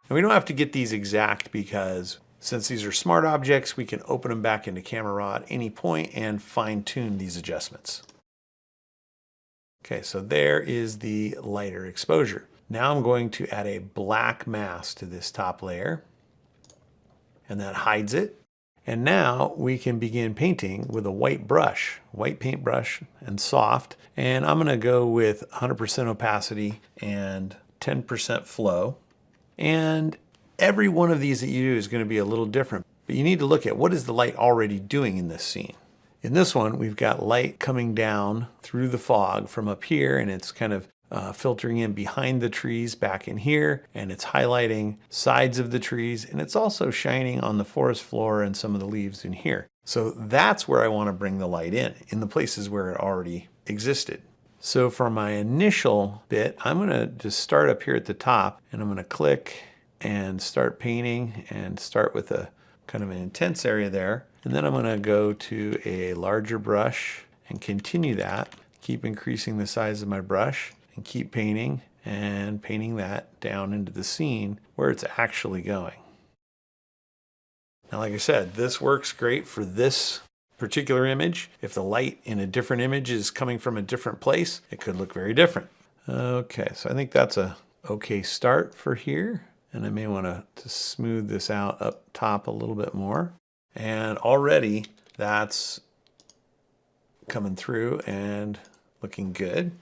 And we don't have to get these exact because since these are smart objects, we can open them back into Camera Raw at any point and fine tune these adjustments. Okay, so there is the lighter exposure. Now I'm going to add a black mask to this top layer, and that hides it. And now we can begin painting with a white brush, white paintbrush and soft. And I'm gonna go with 100% opacity and 10% flow. And every one of these that you do is gonna be a little different, but you need to look at what is the light already doing in this scene. In this one, we've got light coming down through the fog from up here, and it's kind of filtering in behind the trees back in here, and it's highlighting sides of the trees, and it's also shining on the forest floor and some of the leaves in here. So that's where I want to bring the light in the places where it already existed. So for my initial bit, I'm going to just start up here at the top, and I'm going to click and start painting and start with a kind of an intense area there. And then I'm going to go to a larger brush and continue that, keep increasing the size of my brush and keep painting and painting that down into the scene where it's actually going. Now, like I said, this works great for this particular image. If the light in a different image is coming from a different place, it could look very different. Okay, so I think that's a okay start for here. And I may want to smooth this out up top a little bit more. And already that's coming through and looking good.